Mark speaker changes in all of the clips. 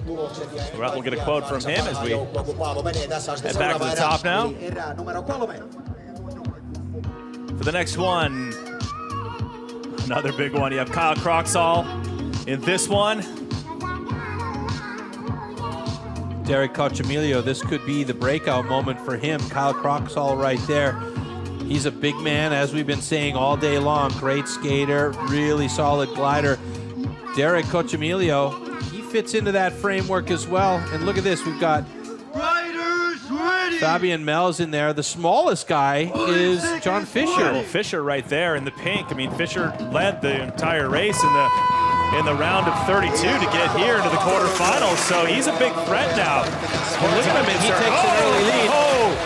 Speaker 1: We'll get a quote from him as we head back to the top now. For the next one, another big one. You have Kyle Croxall in this one.
Speaker 2: Derek Cochimilio, this could be the breakout moment for him. Kyle Croxall right there. He's a big man, as we've been saying all day long. Great skater, really solid glider. Derek Cochimilio, he fits into that framework as well. And look at this, we've got Fabian Melz in there. The smallest guy is John Fisher.
Speaker 1: Well, Fisher right there in the pink. I mean, Fisher led the entire race in the round of 32 to get here into the quarterfinals, so he's a big threat now.
Speaker 2: Look at him, and he takes an early lead.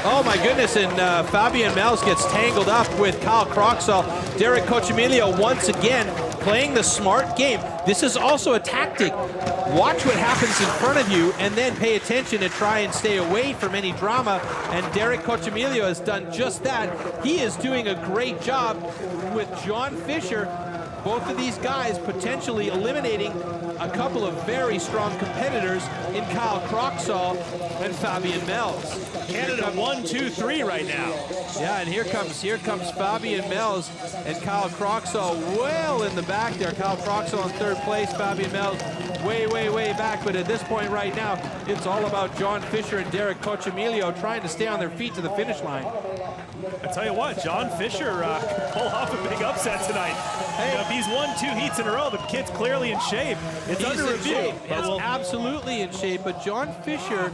Speaker 2: Oh my goodness, and Fabian Melz gets tangled up with Kyle Croxall. Derek Cochimilio once again playing the smart game. This is also a tactic. Watch what happens in front of you and then pay attention and try and stay away from any drama, and Derek Cochimilio has done just that. He is doing a great job with John Fisher. Both of these guys potentially eliminating a couple of very strong competitors in Kyle Croxall and Fabian Melz.
Speaker 1: Canada 1, 2, 3 right now.
Speaker 2: Yeah, and here comes Fabian Melz and Kyle Croxall well in the back there. Kyle Croxall in third place, Fabian Melz way back. But at this point right now, it's all about John Fisher and Derek Cochimilio trying to stay on their feet to the finish line.
Speaker 1: I tell you what, John Fisher pull off a big upset tonight. Hey, if he's won 2 heats in a row, the kid's clearly in shape. It's under review.
Speaker 2: He's absolutely in shape, but John Fisher,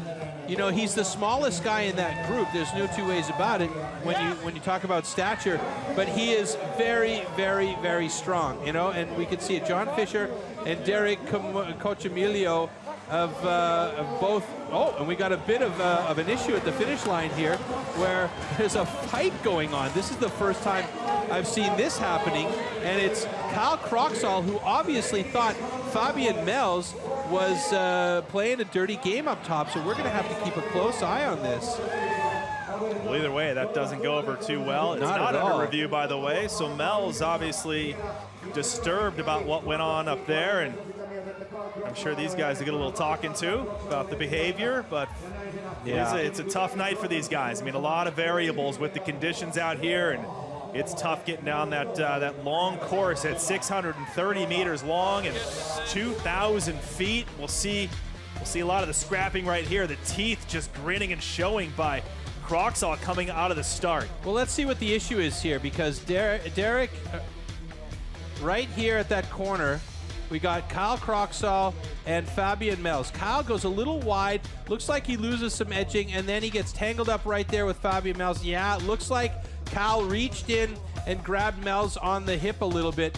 Speaker 2: you know, he's the smallest guy in that group. There's no two ways about it when you talk about stature, but he is very strong, you know, and we can see it. John Fisher and Derek Cochimilio of both. Oh, and we got a bit of an issue at the finish line here where there's a fight going on. This is the first time I've seen this happening, and it's Kyle Croxall, who obviously thought Fabian Melz was playing a dirty game up top, so we're going to have to keep a close eye on this.
Speaker 1: Well, either way, that doesn't go over too well. It's not under review, by the way, so Mel's obviously disturbed about what went on up there, and I'm sure these guys will get a little talking to about the behavior, but yeah, it's a tough night for these guys. I mean, a lot of variables with the conditions out here, and it's tough getting down that long course at 630 meters long and 2,000 feet. We'll see a lot of the scrapping right here. The teeth just grinning and showing by Croxall coming out of the start.
Speaker 2: Well, let's see what the issue is here, because Derek right here at that corner, we got Kyle Croxall and Fabian Melz. Kyle goes a little wide, looks like he loses some edging, and then he gets tangled up right there with Fabian Melz. Yeah, it looks like Kyle reached in and grabbed Melz on the hip a little bit.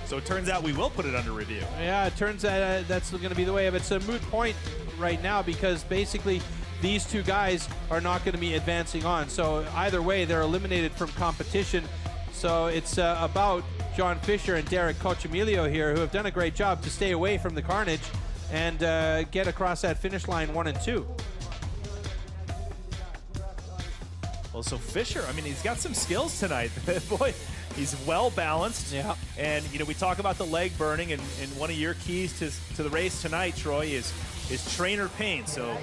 Speaker 1: So it turns out we will put it under review.
Speaker 2: Yeah, it turns out that's going to be the way of it. It's a moot point right now because basically these two guys are not going to be advancing on. So either way, they're eliminated from competition. So it's about John Fisher and Derek Cochimilio here, who have done a great job to stay away from the carnage and get across that finish line 1 and 2.
Speaker 1: Well, so Fisher, I mean, he's got some skills tonight. Boy, he's well balanced.
Speaker 2: Yeah.
Speaker 1: And, you know, we talk about the leg burning, and one of your keys to the race tonight, Troy, is trainer pain. So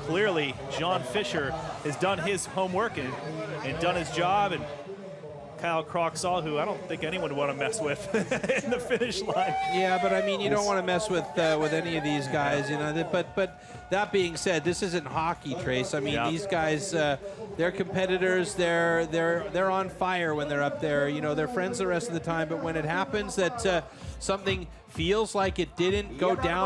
Speaker 1: clearly, John Fisher has done his homework and done his job. And Kyle Croxall, who I don't think anyone would want to mess with in the finish line.
Speaker 2: Yeah, but I mean, you don't want to mess with any of these guys, you know. But that being said, this isn't hockey, Trace. I mean, these guys, they're competitors. They're on fire when they're up there. You know, they're friends the rest of the time. But when it happens that something feels like it didn't go down